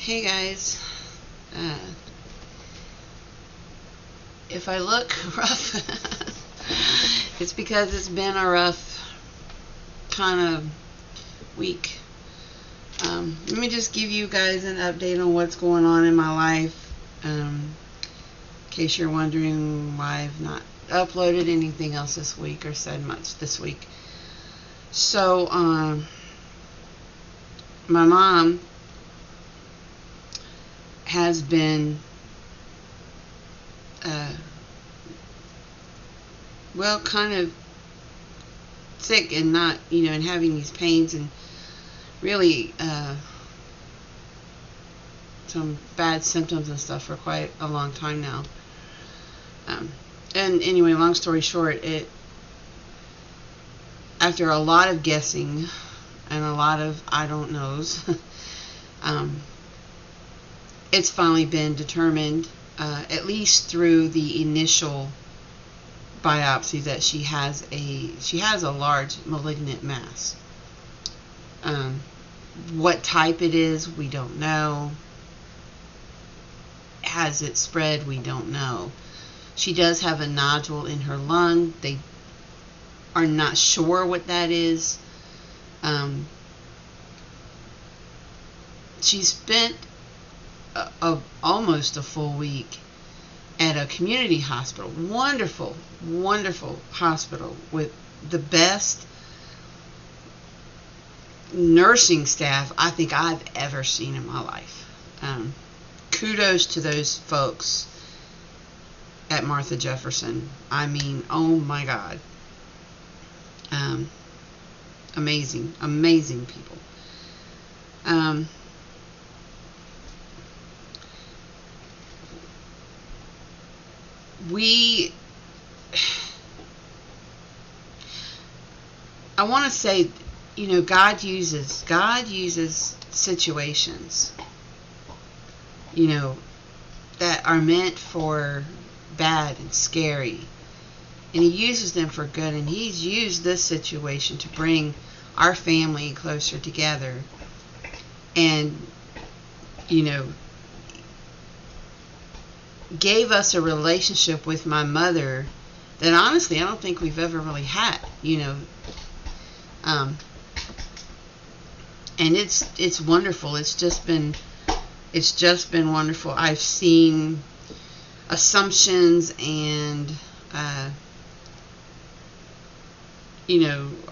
Hey guys, uh, if I look rough, it's because it's been a rough kind of week. Let me just give you guys an update on what's going on in my life, in case you're wondering why I've not uploaded anything else this week or said much this week. So, my mom has been kind of sick and not, and having these pains and really some bad symptoms and stuff for quite a long time now. And anyway, long story short, after a lot of guessing and a lot of I don't knows, it's finally been determined, at least through the initial biopsy, that she has a large malignant mass. What type it is, we don't know. Has it spread? We don't know. She does have a nodule in her lung. They are not sure what that is. She spent almost a full week at a community hospital. Wonderful, wonderful hospital with the best nursing staff I think I've ever seen in my life. Kudos to those folks at Martha Jefferson. I mean, oh my God. Amazing, amazing people. I want to say, God uses situations, that are meant for bad and scary, and He uses them for good. And He's used this situation to bring our family closer together, and gave us a relationship with my mother that honestly I don't think we've ever really had, and it's wonderful. It's just been wonderful. I've seen assumptions and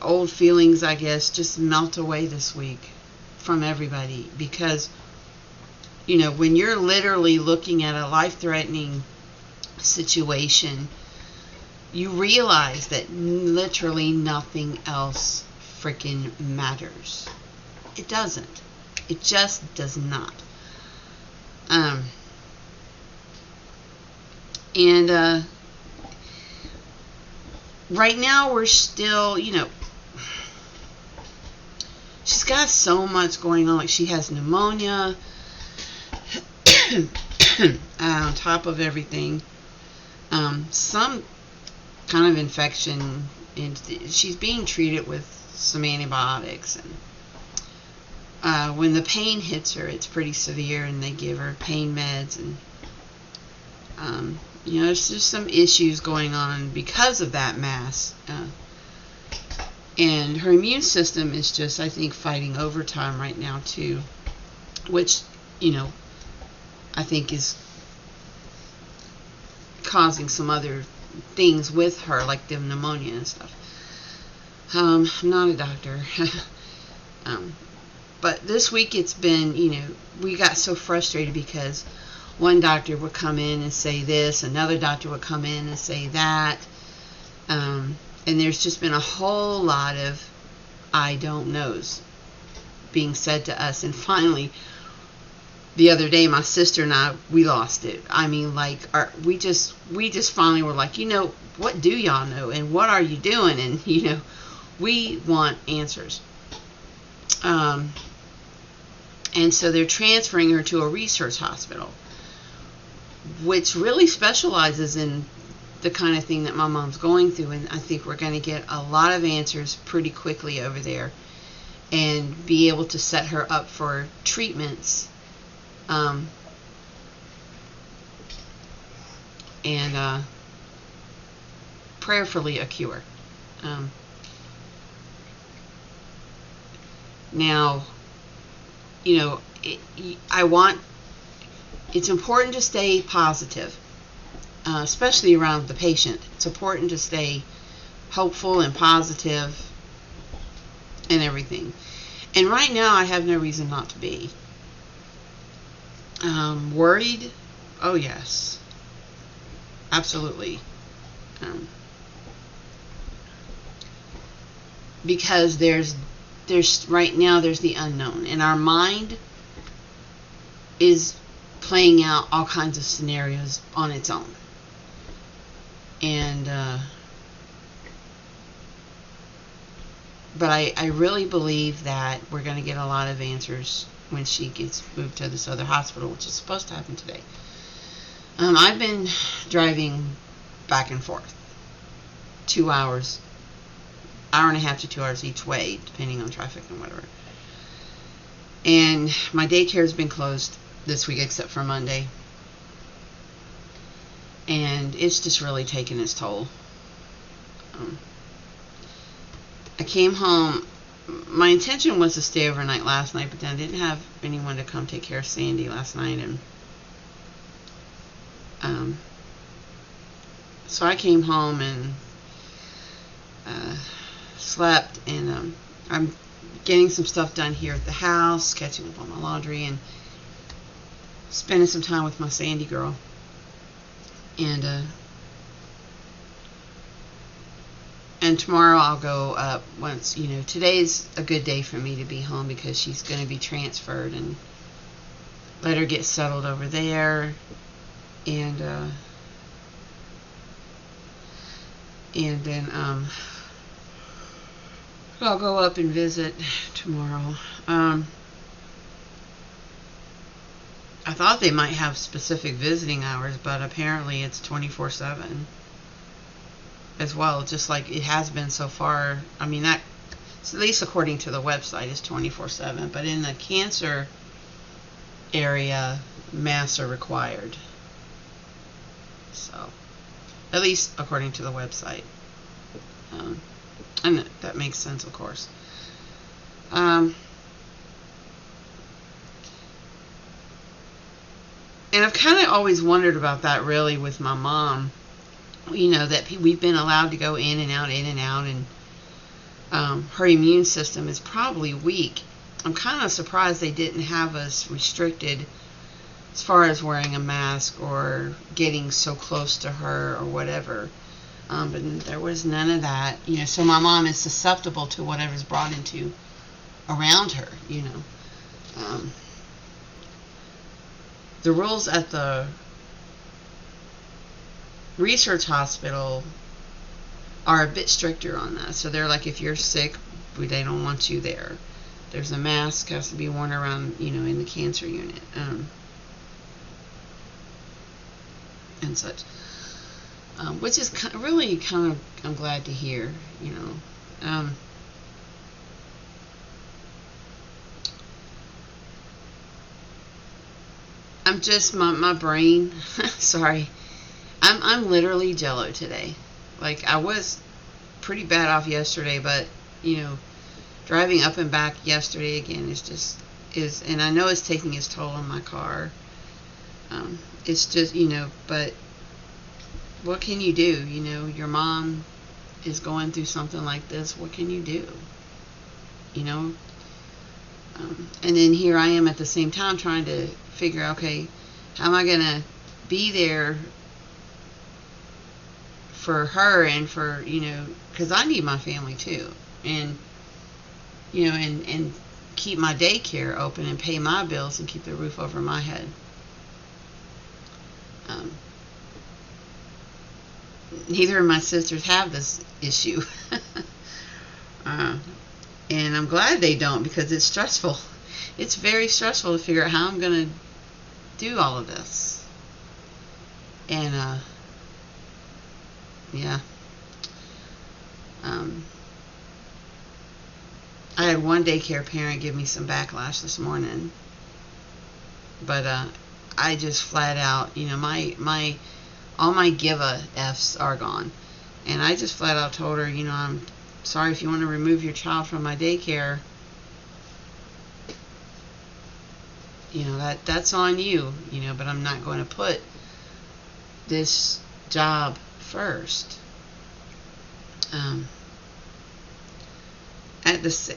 old feelings, I guess, just melt away this week from everybody, because when you're literally looking at a life-threatening situation, you realize that literally nothing else freaking matters. It doesn't. It just does not. And right now we're still, she's got so much going on. Like, she has pneumonia on top of everything. Some kind of infection, and she's being treated with some antibiotics, and when the pain hits her, it's pretty severe, and they give her pain meds, and there's just some issues going on because of that mass, and her immune system is just, I think, fighting overtime right now too, which I think is causing some other things with her, like the pneumonia and stuff. I'm not a doctor. But this week it's been, we got so frustrated because one doctor would come in and say this, another doctor would come in and say that, and there's just been a whole lot of I don't knows being said to us. And finally, the other day, my sister and I, we lost it. I mean, like, we just finally were like, what do y'all know, and what are you doing? And we want answers. And so they're transferring her to a research hospital, which really specializes in the kind of thing that my mom's going through. And I think we're going to get a lot of answers pretty quickly over there and be able to set her up for treatments Um, and prayerfully a cure. Um, now, it's important to stay positive, especially around the patient. It's important to stay hopeful and positive and everything. And right now, I have no reason not to be. Worried? Oh, yes. Absolutely. Because there's right now there's the unknown, and our mind is playing out all kinds of scenarios on its own. And but I really believe that we're going to get a lot of answers when she gets moved to this other hospital, which is supposed to happen today. I've been driving back and forth 2 hour and a half to 2 hours each way, depending on traffic and whatever. And my daycare has been closed this week except for Monday. And it's just really taken its toll. I came home. My intention was to stay overnight last night, but then I didn't have anyone to come take care of Sandy last night. And so I came home and slept, and I'm getting some stuff done here at the house, catching up on my laundry, and spending some time with my Sandy girl. And tomorrow I'll go up once, today's a good day for me to be home because she's going to be transferred, and let her get settled over there. And then I'll go up and visit tomorrow. I thought they might have specific visiting hours, but apparently it's 24/7 as well, just like it has been so far. I mean, that, at least according to the website, is 24/7. But in the cancer area, masks are required. So, at least according to the website. And that makes sense, of course. And I've kind of always wondered about that, really, with my mom. That we've been allowed to go in and out, and her immune system is probably weak. I'm kind of surprised they didn't have us restricted as far as wearing a mask or getting so close to her or whatever. But there was none of that. So my mom is susceptible to whatever's brought into around her. The rules at the research hospital are a bit stricter on that. So they're like, if you're sick, they don't want you there. There's a mask has to be worn around, in the cancer unit, and such. Which is really kind of, I'm glad to hear, I'm just, my brain, sorry, I'm literally jello today. Like, I was pretty bad off yesterday, but, driving up and back yesterday again is, and I know it's taking its toll on my car. It's just, but what can you do? Your mom is going through something like this. What can you do? And then here I am at the same time trying to figure out, okay, how am I going to be there for her and for, because I need my family too. And, and keep my daycare open and pay my bills and keep the roof over my head. Neither of my sisters have this issue. And I'm glad they don't, because it's stressful. It's very stressful to figure out how I'm going to do all of this. And, yeah. I had one daycare parent give me some backlash this morning. But I just flat out, my all my give a f's are gone, and I just flat out told her, I'm sorry, if you want to remove your child from my daycare, that's on you, but I'm not going to put this job first.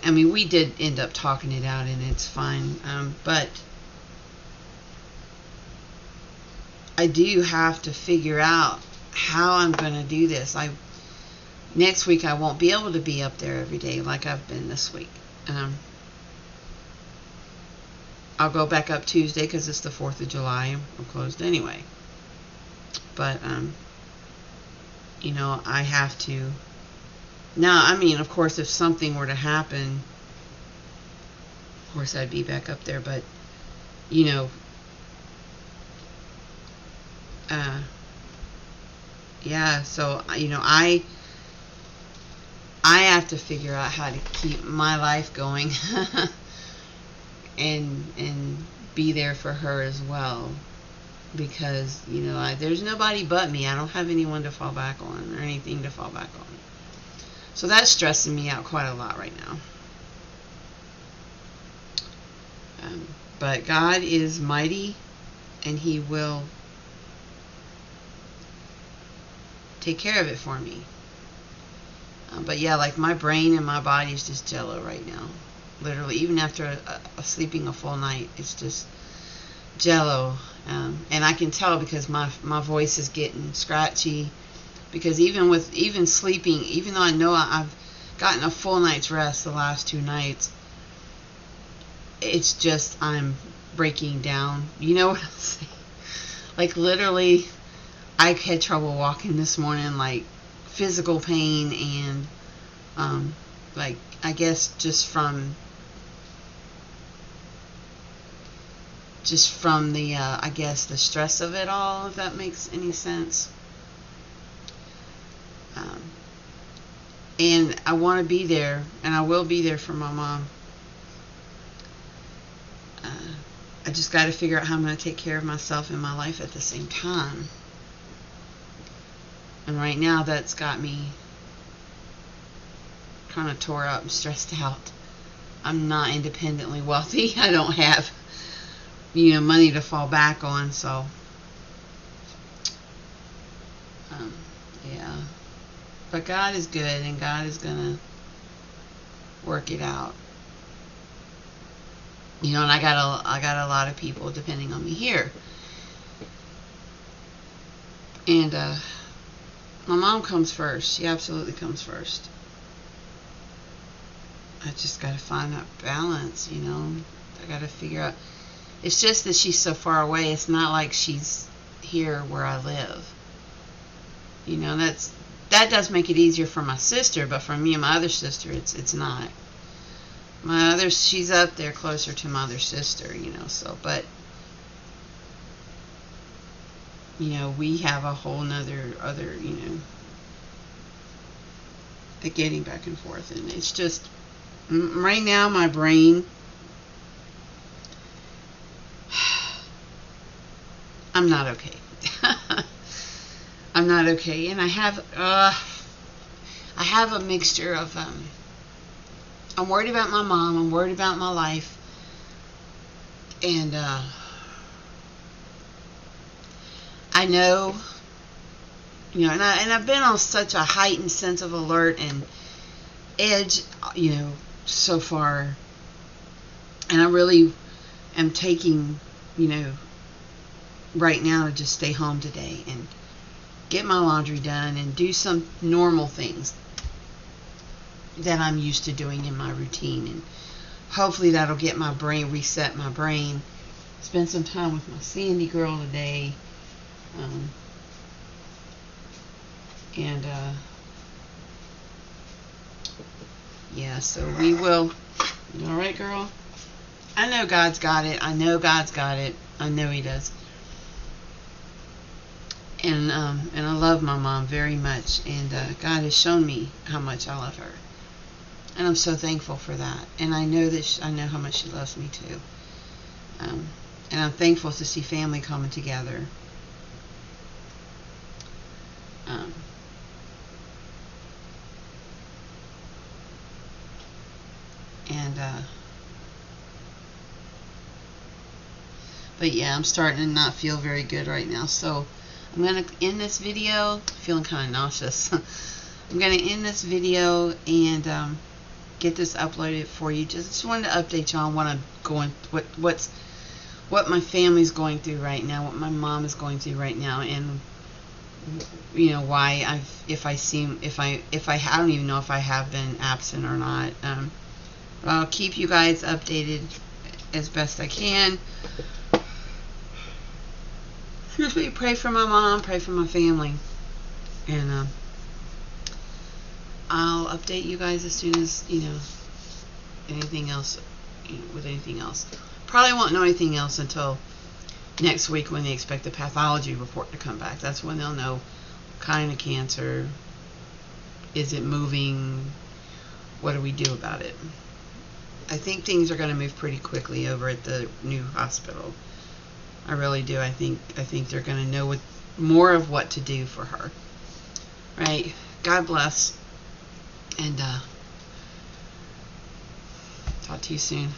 We did end up talking it out, and it's fine. But I do have to figure out how I'm going to do this. Next week I won't be able to be up there every day like I've been this week. I'll go back up Tuesday because it's the 4th of July. We're closed anyway. But I have to. Now, of course, if something were to happen, of course, I'd be back up there. But, yeah, so, I have to figure out how to keep my life going and be there for her as well. Because, there's nobody but me. I don't have anyone to fall back on or anything to fall back on. So that's stressing me out quite a lot right now. But God is mighty, and He will take care of it for me. But yeah, like my brain and my body is just jello right now. Literally, even after sleeping a full night, it's just jello. And I can tell because my voice is getting scratchy. Because even sleeping, even though I know I've gotten a full night's rest the last 2 nights, it's just I'm breaking down. You know what I'm saying? Like literally, I had trouble walking this morning, like physical pain and like I guess just from the I guess the stress of it all, if that makes any sense. And I want to be there, and I will be there for my mom. I just got to figure out how I'm going to take care of myself and my life at the same time. And right now, that's got me kind of tore up and stressed out. I'm not independently wealthy. I don't have, money to fall back on, so yeah. But God is good, and God is gonna work it out. And I got a lot of people depending on me here. And my mom comes first. She absolutely comes first. I just got to find that balance, I got to figure out. It's just that she's so far away. It's not like she's here where I live. That does make it easier for my sister, but for me and my other sister, it's not. She's up there closer to my other sister, so, but, we have a whole other, getting back and forth, and it's just, right now, my brain, I'm not okay. I'm not okay, and I have a mixture of, I'm worried about my mom, I'm worried about my life, and, I know, and I've been on such a heightened sense of alert and edge, so far, and I really am taking, right now to just stay home today and get my laundry done and do some normal things that I'm used to doing in my routine, and hopefully that'll get my brain, reset my brain. Spend some time with my Sandy girl today, and yeah, so we will. All right, girl. I know God's got it. I know God's got it. I know He does. And I love my mom very much, and God has shown me how much I love her, and I'm so thankful for that. And I know I know how much she loves me too. And I'm thankful to see family coming together. Um, and but yeah, I'm starting to not feel very good right now, so I'm gonna end this video. Feeling kind of nauseous. I'm gonna end this video and get this uploaded for you. Just wanted to update you on what I'm going, what my family's going through right now, what my mom is going through right now, and you know why I don't even know if I have been absent or not. But I'll keep you guys updated as best I can. Excuse me. Pray for my mom. Pray for my family, and I'll update you guys as soon as anything else. With anything else, probably won't know anything else until next week when they expect the pathology report to come back. That's when they'll know what kind of cancer. Is it moving? What do we do about it? I think things are going to move pretty quickly over at the new hospital. I really do. I think they're going to know more of what to do for her. Right? God bless. And talk to you soon.